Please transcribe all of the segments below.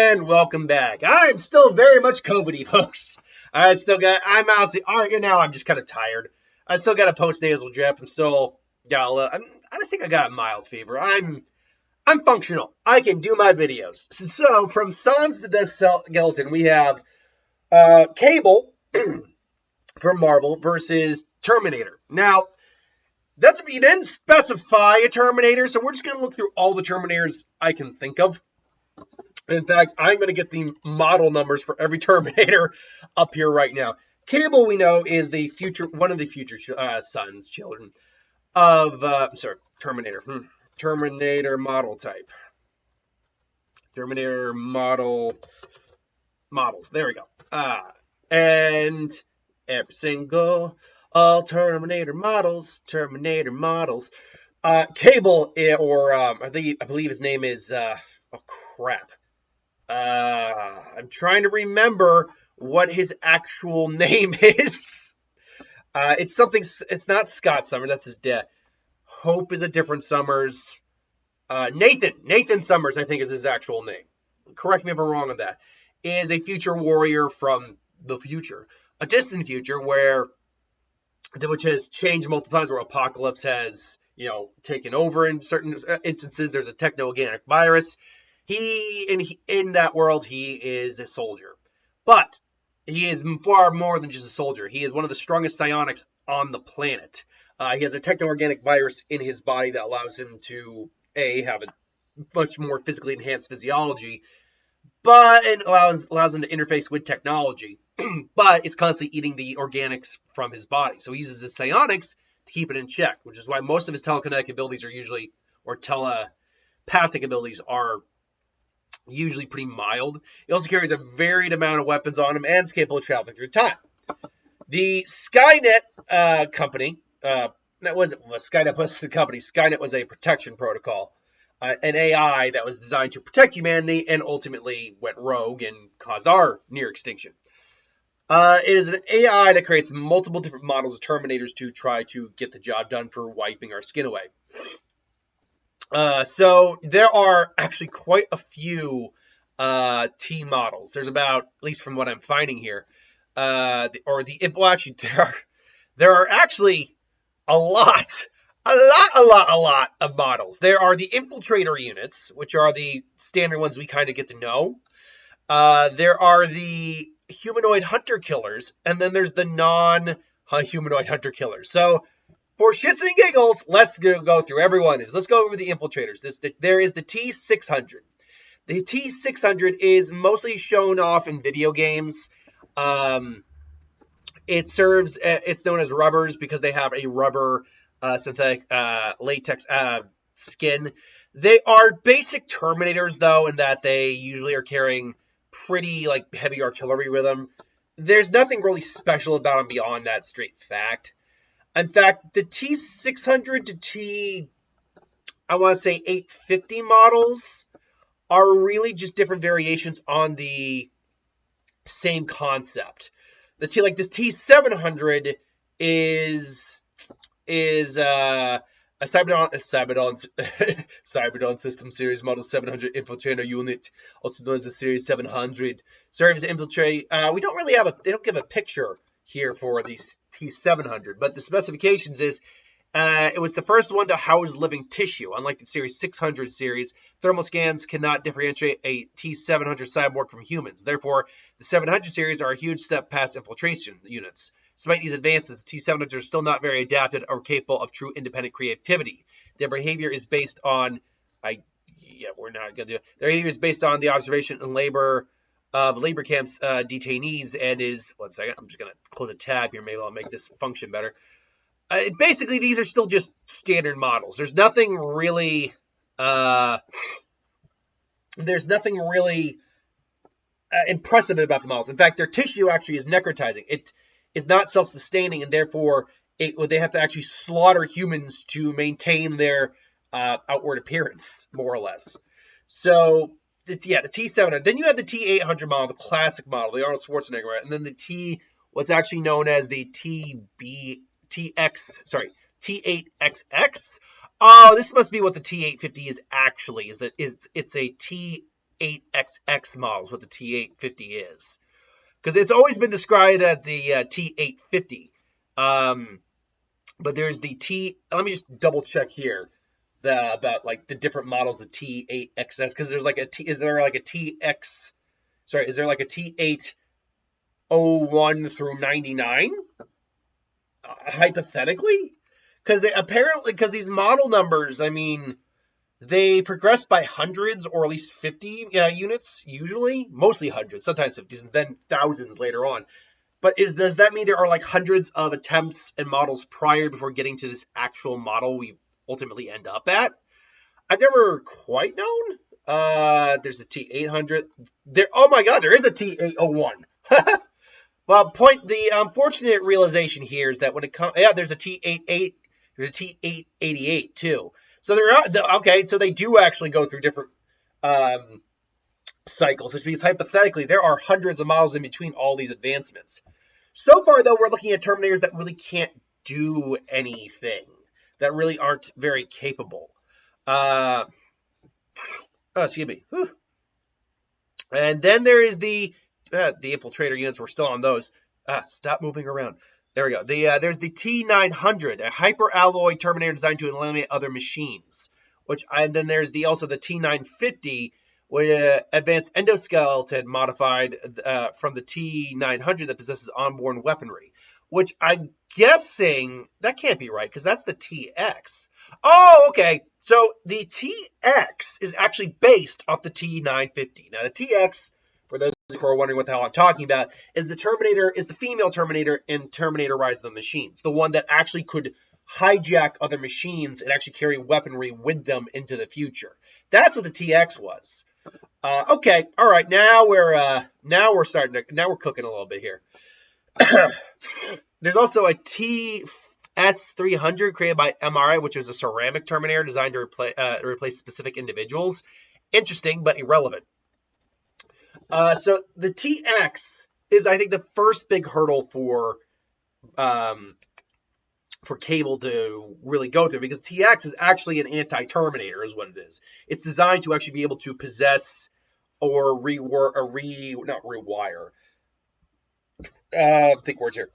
And welcome back. I'm still very much COVID-y, folks. I'm honestly, right now I'm just kind of tired. I still got a post-nasal drip. I think I got a mild fever. I'm functional. I can do my videos. So from Sans the Death Skeleton, we have Cable from Marvel versus Terminator. Now, you didn't specify a Terminator, so we're just going to look through all the Terminators I can think of. In fact, I'm going to get the model numbers for every Terminator up here right now. Cable, we know, is one of the future children of, Terminator. Terminator model type. Terminator models. There we go. And every single, all Terminator models. Cable, I believe his name is, I'm trying to remember what his actual name is. It's not Scott Summers, that's his dad. Hope is a different Summers. Nathan Summers, I think, is his actual name. Correct me if I'm wrong on that. Is a future warrior from the future. A distant future which has changed multiple times, where Apocalypse has, taken over in certain instances. There's a techno-organic virus. In that world, he is a soldier. But he is far more than just a soldier. He is one of the strongest psionics on the planet. He has a techno-organic virus in his body that allows him to, have a much more physically enhanced physiology, but it allows him to interface with technology. But it's constantly eating the organics from his body. So he uses his psionics to keep it in check, which is why most of his telekinetic abilities or telepathic abilities are usually pretty mild. He also carries a varied amount of weapons on him and is capable of traveling through time. The Skynet company, Skynet was the company. Skynet was a protection protocol, an AI that was designed to protect humanity and ultimately went rogue and caused our near extinction. It is an AI that creates multiple different models of Terminators to try to get the job done for wiping our skin away. So there are actually quite a few T models. There's about, at least from what I'm finding here, there are actually a lot of models. There are the infiltrator units, which are the standard ones we kind of get to know. There are the humanoid hunter killers, and then there's the non-humanoid hunter killers. So for shits and giggles, let's go through every one. Let's go over the infiltrators. There is the T-600. The T-600 is mostly shown off in video games. It's known as rubbers because they have a rubber synthetic latex skin. They are basic Terminators, though, in that they usually are carrying pretty heavy artillery with them. There's nothing really special about them beyond that straight fact. In fact, the T600 to T850 models are really just different variations on the same concept. This T700 is a Cyberdon System Series Model 700 Infiltrator Unit, also known as the Series 700. Serves to infiltrate. They don't give a picture here for the T700, but the specifications is it was the first one to house living tissue. Unlike the Series 600 series, thermal scans cannot differentiate a T700 cyborg from humans. Therefore, the 700 series are a huge step past infiltration units. Despite these advances, the T700s are still not very adapted or capable of true independent creativity. Their behavior is based on Their behavior is based on the observation and labor camps detainees, and is, one second, I'm just going to close a tab here, maybe I'll make this function better. Basically, these are still just standard models. There's nothing really impressive about the models. In fact, their tissue actually is necrotizing. It is not self-sustaining, and therefore they have to actually slaughter humans to maintain their outward appearance, more or less. So the T700. Then you have the T800 model, the classic model, the Arnold Schwarzenegger, and then what's actually known as the T8XX. Oh, this must be what the T850 is actually. It's a T8XX models, what the T850 is. Because it's always been described as the T850. But there's the let me just double check here about like the different models of T8XS, because there's like is there like a T801 through 99? Hypothetically? Because these model numbers, I mean, they progress by hundreds or at least 50 units, usually. Mostly hundreds, sometimes 50s, and then thousands later on. But does that mean there are like hundreds of attempts and models prior before getting to this actual model we ultimately end up at? I've never quite known. There's a T800. Oh my God, there is a T801. Well, the unfortunate realization here is that when it comes, there's a T88, there's a T888 too. So so they do actually go through different cycles, which means hypothetically there are hundreds of models in between all these advancements. So far, though, we're looking at Terminators that really can't do anything, that really aren't very capable. Excuse me. Whew. And then there is the infiltrator units. We're still on those. Stop moving around. There we go. There's the T900, a hyper-alloy Terminator designed to eliminate other machines. And then there's also the T950, with advanced endoskeleton modified from the T900 that possesses onboard weaponry. Which I'm guessing that can't be right, because that's the TX. Oh, okay. So the TX is actually based off the T950. Now the TX, for those who are wondering what the hell I'm talking about, is the female Terminator in Terminator Rise of the Machines. The one that actually could hijack other machines and actually carry weaponry with them into the future. That's what the TX was. Okay, all right. Now we're cooking a little bit here. There's also a TS300 created by MRI, which is a ceramic Terminator designed to replace specific individuals. Interesting, but irrelevant. So the TX is, I think, the first big hurdle for Cable to really go through, because TX is actually an anti-Terminator, is what it is. It's designed to actually be able to possess or rewire. Think words here.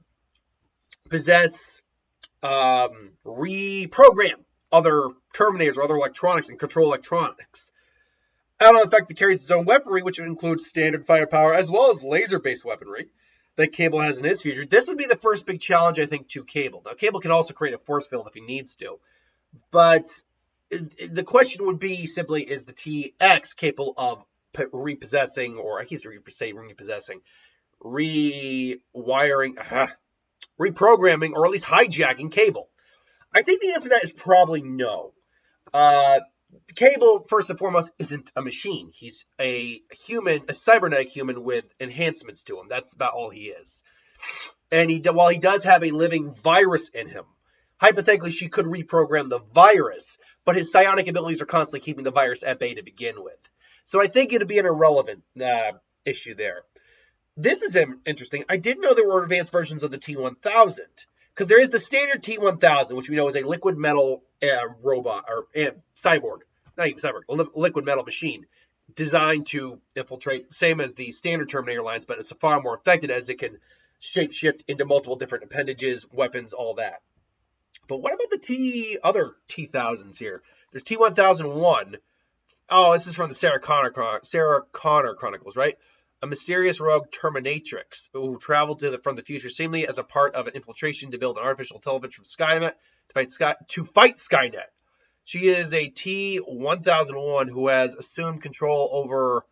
Possess, reprogram other Terminators or other electronics and control electronics. Add on the fact that it carries its own weaponry, which includes standard firepower as well as laser-based weaponry that Cable has in his future. This would be the first big challenge, I think, to Cable. Now, Cable can also create a force field if he needs to. But the question would be simply, is the TX capable of repossessing, or I keep saying repossessing, rewiring, reprogramming, or at least hijacking Cable? I think the answer to that is probably no. Cable, first and foremost, isn't a machine. He's a human, a cybernetic human with enhancements to him. That's about all he is. And while he does have a living virus in him, hypothetically, she could reprogram the virus, but his psionic abilities are constantly keeping the virus at bay to begin with. So I think it'd be an irrelevant issue there. This is interesting. I didn't know there were advanced versions of the T-1000, because there is the standard T-1000, which we know is a liquid metal robot, or cyborg, not even cyborg, a liquid metal machine designed to infiltrate, same as the standard Terminator lines, but it's far more effective as it can shapeshift into multiple different appendages, weapons, all that. But what about the other T-1000s here? There's T-1001. Oh, this is from the Sarah Connor Chronicles, right? A mysterious rogue Terminatrix who traveled from the future seemingly as a part of an infiltration to build an artificial intelligence from Skynet to fight Skynet. She is a T-1001 who has assumed control over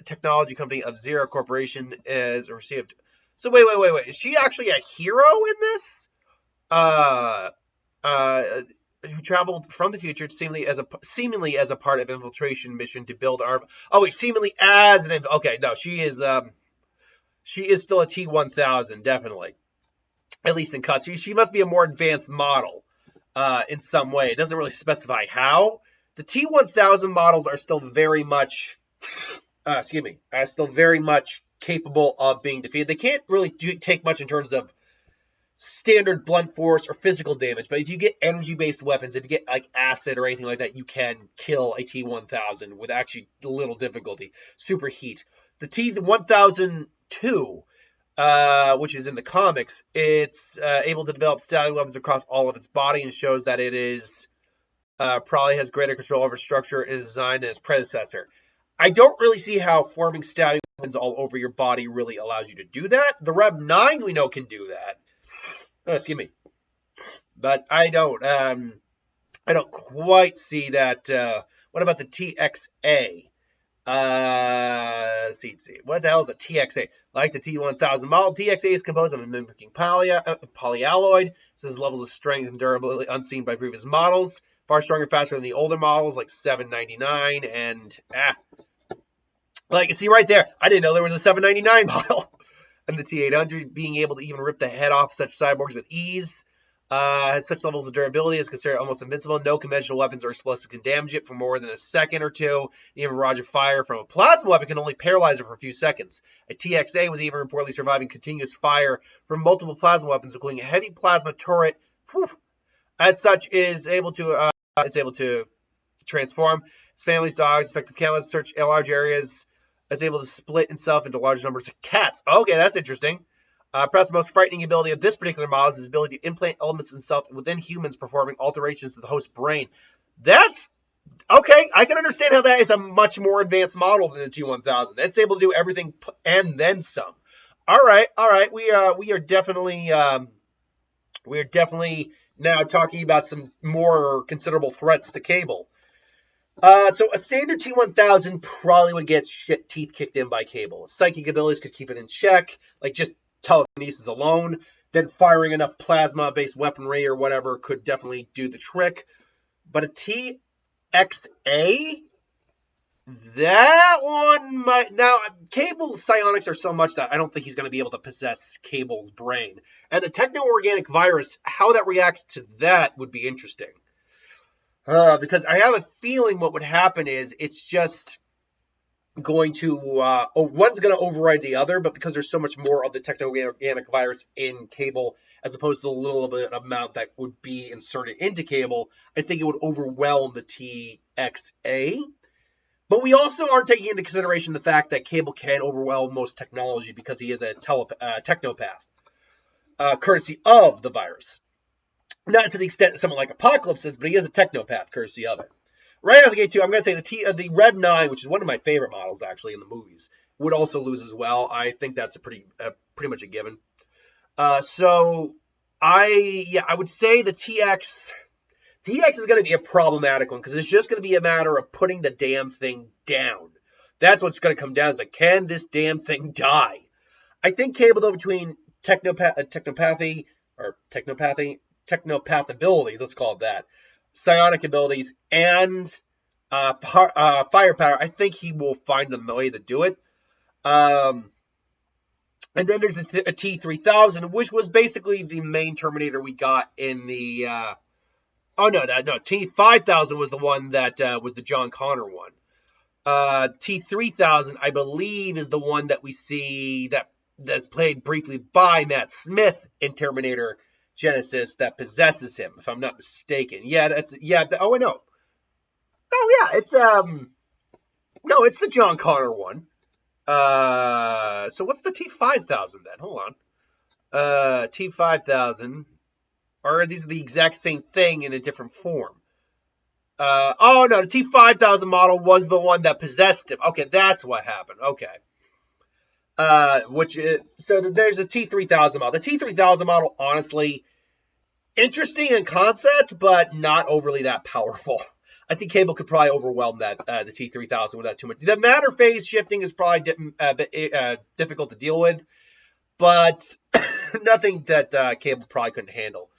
technology company of Zero Corporation as received. So wait. Is she actually a hero in this? Who traveled from the future seemingly as a part of infiltration mission to build our. Oh wait, seemingly as an. Okay, no, she is still a T-1000, definitely. At least in cuts, she must be a more advanced model in some way. It doesn't really specify how. The T-1000 models are still very much, still very much capable of being defeated. They can't really take much in terms of standard blunt force or physical damage, but if you get energy-based weapons, if you get like acid or anything like that, you can kill a T-1000 with actually little difficulty. Superheat. The T-1002, which is in the comics, it's able to develop stallion weapons across all of its body and shows that it is probably has greater control over structure and design than its predecessor. I don't really see how forming stallion weapons all over your body really allows you to do that. The Rev 9 we know can do that. Excuse me, but I don't quite see that. What about the TXA? Let's see. What the hell is a TXA? Like the T-1000 model, TXA is composed of a mimicking polyalloy. This has levels of strength and durability unseen by previous models. Far stronger, faster than the older models like 799 and like you see right there. I didn't know there was a 799 model. And the T-800 being able to even rip the head off such cyborgs with ease. Has such levels of durability is considered almost invincible. No conventional weapons or explosives can damage it for more than a second or two. Even barrage of fire from a plasma weapon can only paralyze it for a few seconds. A TXA was even reportedly surviving continuous fire from multiple plasma weapons, including a heavy plasma turret. As such, it's able to transform. Its family's dogs, effective cameras, search large areas. It's able to split itself into large numbers of cats. Okay, that's interesting. Perhaps the most frightening ability of this particular model is his ability to implant elements himself within humans, performing alterations to the host brain. That's okay. I can understand how that is a much more advanced model than the T-1000. It's able to do everything and then some. All right. We are definitely now talking about some more considerable threats to Cable. So a standard T-1000 probably would get shit teeth kicked in by Cable. Psychic abilities could keep it in check, like just telekinesis alone. Then firing enough plasma-based weaponry or whatever could definitely do the trick. But a TXA, that one might... Now, Cable's psionics are so much that I don't think he's going to be able to possess Cable's brain. And the techno-organic virus, how that reacts to that would be interesting. Because I have a feeling what would happen is it's just going to one's going to override the other, but because there's so much more of the techno-organic virus in Cable as opposed to the little bit amount that would be inserted into Cable, I think it would overwhelm the TXA. But we also aren't taking into consideration the fact that Cable can overwhelm most technology because he is a technopath, courtesy of the virus. Not to the extent that someone like Apocalypse is, but he is a technopath, courtesy of it. Right out of the gate, too, I'm going to say the Rev 9, which is one of my favorite models, actually, in the movies, would also lose as well. I think that's pretty much a given. So I would say the TX is going to be a problematic one, because it's just going to be a matter of putting the damn thing down. That's what's going to come down, is like, can this damn thing die? I think Cable, though, between technopathy abilities, let's call it that, psionic abilities, and firepower, I think he will find a way to do it. And then there's a T-3000, which was basically the main Terminator we got in the... T-5000 was the one that was the John Connor one. T-3000, I believe, is the one that we see that's played briefly by Matt Smith in Terminator Genesis that possesses him, if I'm not mistaken. It's the John Connor one. So what's the T-5000 then? Hold on. T-5000, or are these the exact same thing in a different form? The T-5000 model was the one that possessed him. Okay, that's what happened. Okay. So there's a T-3000 model. The T-3000 model, honestly, interesting in concept, but not overly that powerful. I think Cable could probably overwhelm the T-3000 without too much. The matter phase shifting is probably difficult to deal with, but nothing that Cable probably couldn't handle.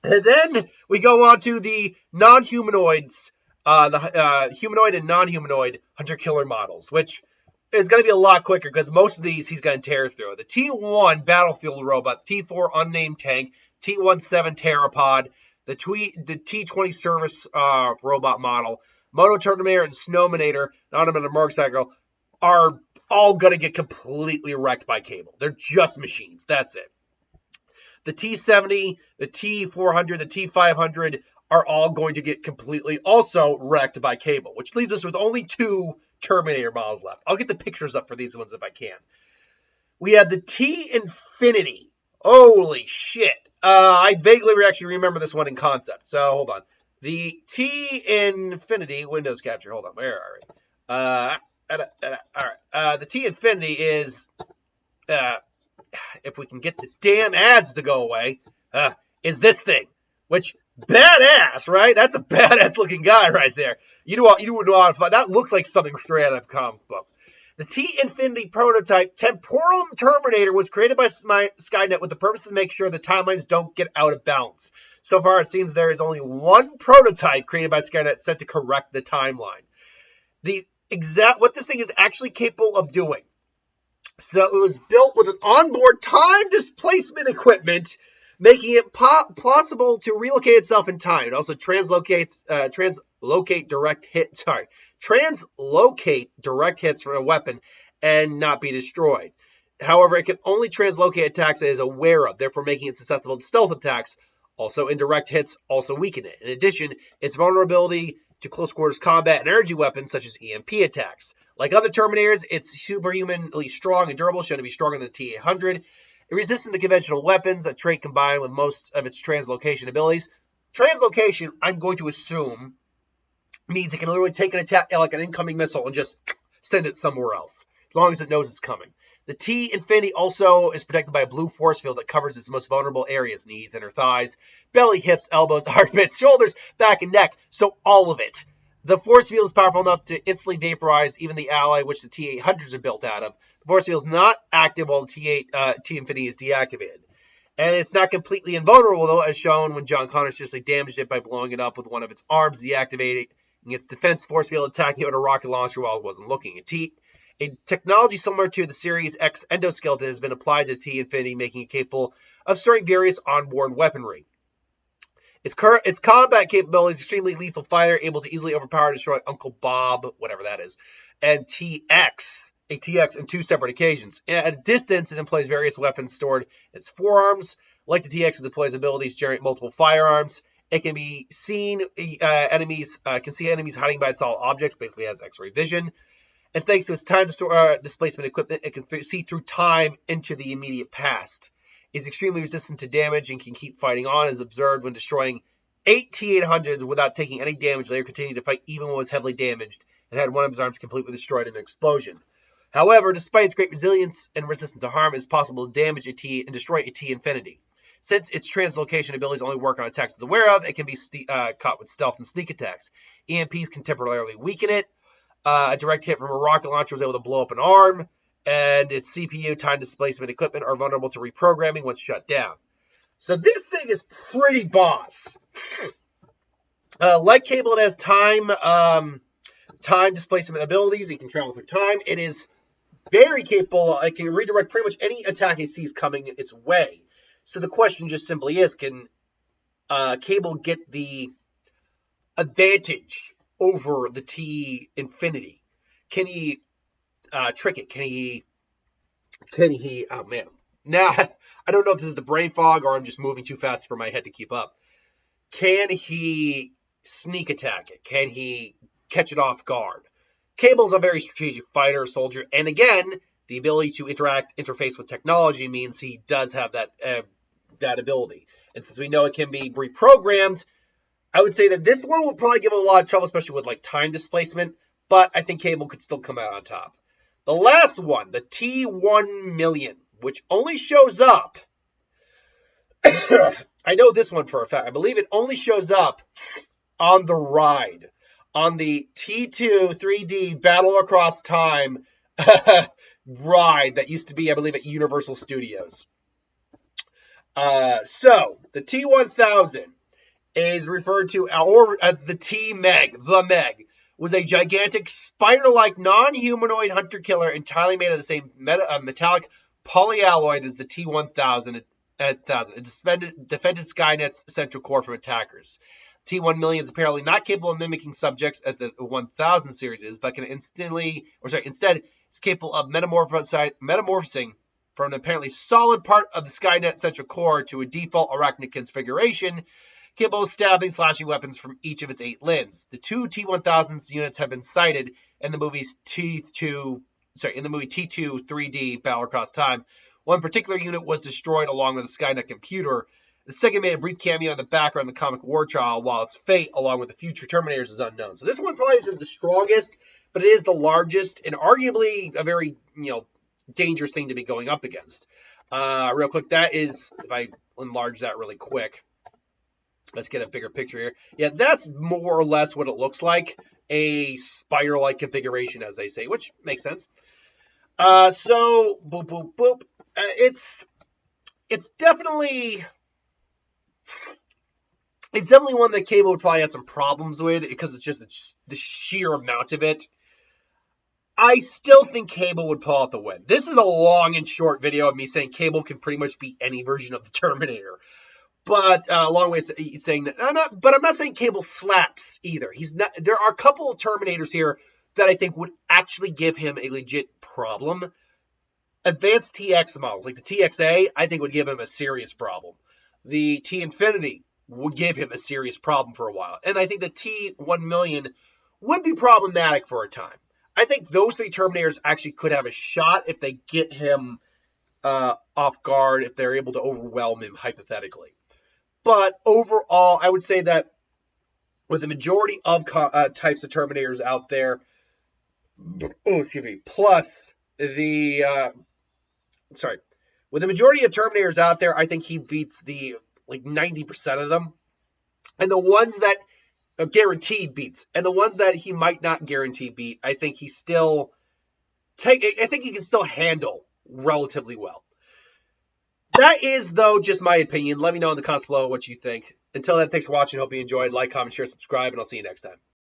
And then we go on to the non-humanoids, the humanoid and non-humanoid hunter-killer models, which is going to be a lot quicker because most of these he's going to tear through. The T-1 battlefield robot, T-4 unnamed tank, T-17 pteropod, the T-20 service robot model, Moto Terminator and Snowminator, Automated Motorcycle, are all going to get completely wrecked by Cable. They're just machines. That's it. the T-70, the T-400, the T-500 are all going to get completely also wrecked by Cable, which leaves us with only 2 Terminator models left. I'll get the pictures up for these ones if I can. We have the T-Infinity. Holy shit. I vaguely actually remember this one in concept, so hold on. The T-Infinity, Windows capture, hold on, where are we? All right. The T-Infinity is, if we can get the damn ads to go away, is this thing. Which, badass, right? That's a badass looking guy right there. You would know how to find. That looks like something straight out of a comic book. The T-Infinity prototype Temporal Terminator was created by Skynet with the purpose to make sure the timelines don't get out of balance. So far, it seems there is only one prototype created by Skynet set to correct the timeline. What this thing is actually capable of doing. So it was built with an onboard time displacement equipment, making it possible to relocate itself in time. It also translocate direct hits from a weapon and not be destroyed. However, it can only translocate attacks it is aware of, therefore making it susceptible to stealth attacks. Also, indirect hits also weaken it. In addition, its vulnerability to close quarters combat and energy weapons such as EMP attacks. Like other Terminators, it's superhumanly strong and durable, shown to be stronger than the T-800. Resistant to conventional weapons, a trait combined with most of its translocation abilities. Translocation, I'm going to assume, means it can literally take an attack like an incoming missile and just send it somewhere else, as long as it knows it's coming. The T-Infinity also is protected by a blue force field that covers its most vulnerable areas: knees, inner thighs, belly, hips, elbows, armpits, shoulders, back, and neck. So all of it. The force field is powerful enough to instantly vaporize even the ally which the T-800s are built out of. The force field is not active while the T-Infinity is deactivated. And it's not completely invulnerable, though, as shown when John Connor seriously damaged it by blowing it up with one of its arms, deactivating its defense force field, attacking it with a rocket launcher while it wasn't looking. A technology similar to the Series X endoskeleton has been applied to T-Infinity, making it capable of storing various onboard weaponry. Its combat capability is extremely lethal fighter, able to easily overpower and destroy Uncle Bob, whatever that is, and a TX in 2 separate occasions. At a distance, it employs various weapons stored in its forearms. Like the TX, it deploys abilities to generate multiple firearms. It can be seen enemies hiding by solid objects, basically has X-ray vision. And thanks to its time displacement equipment, it can see through time into the immediate past. It's extremely resistant to damage and can keep fighting on, as observed when destroying 8 T-800s without taking any damage. Later continued to fight even when it was heavily damaged and had one of his arms completely destroyed in an explosion. However, despite its great resilience and resistance to harm, it is possible to damage a T and destroy a T-Infinity. Since its translocation abilities only work on attacks it's aware of, it can be caught with stealth and sneak attacks. EMPs can temporarily weaken it. A direct hit from a rocket launcher was able to blow up an arm, and its CPU time displacement equipment are vulnerable to reprogramming once shut down. So this thing is pretty boss. Like Cable, it has time displacement abilities. It can travel through time. It is very capable. It can redirect pretty much any attack it sees coming its way. So the question just simply is, can Cable get the advantage over the T-Infinity? Can he trick it? Can he, oh man. Now, I don't know if this is the brain fog or I'm just moving too fast for my head to keep up. Can he sneak attack it? Can he catch it off guard? Cable's a very strategic fighter, soldier, and again, the ability to interface with technology means he does have that ability. And since we know it can be reprogrammed, I would say that this one will probably give it a lot of trouble, especially with like time displacement, but I think Cable could still come out on top. The last one, the T-1 which only shows up, I know this one for a fact, I believe it only shows up on the ride, on the T2 3D Battle Across Time ride that used to be, I believe, at Universal Studios. So, the T-1000 is referred to as the T-Meg, the Meg, was a gigantic spider-like non-humanoid hunter-killer entirely made of the same metallic polyalloy as the T-1000. It defended Skynet's central core from attackers. T-1 is apparently not capable of mimicking subjects as the 1000 series is, but can instead it's capable of metamorphosing from an apparently solid part of the Skynet central core to a default arachnid configuration, capable of stabbing, slashing weapons from each of its 8 limbs. The 2 T-1000s units have been cited in the movie T2 3D Battle Across Time. One particular unit was destroyed along with a Skynet computer. The second made a brief cameo in the background of the comic War Child, while its fate, along with the future Terminators, is unknown. So this one probably isn't the strongest, but it is the largest and arguably a very, dangerous thing to be going up against. Real quick, that is, if I enlarge that really quick, let's get a bigger picture here. Yeah, that's more or less what it looks like. A spiral-like configuration, as they say, which makes sense. So, boop, boop, boop. It's definitely one that Cable would probably have some problems with because it's just the sheer amount of it. I still think Cable would pull out the win. This is a long and short video of me saying Cable can pretty much beat any version of the Terminator. But a long way of saying that. I'm not saying Cable slaps either. He's not. There are a couple of Terminators here that I think would actually give him a legit problem. Advanced TX models, like the TXA, I think would give him a serious problem. The T-Infinity would give him a serious problem for a while. And I think the T-100000 would be problematic for a time. I think those 3 Terminators actually could have a shot if they get him off guard, if they're able to overwhelm him hypothetically. But overall, I would say that with the majority of types of Terminators out there, plus the, with the majority of Terminators out there, I think he beats 90% of them. And the ones that guaranteed beats, and the ones that he might not guarantee beat, I think he can still handle relatively well. That is, though, just my opinion. Let me know in the comments below what you think. Until then, thanks for watching. Hope you enjoyed. Like, comment, share, subscribe, and I'll see you next time.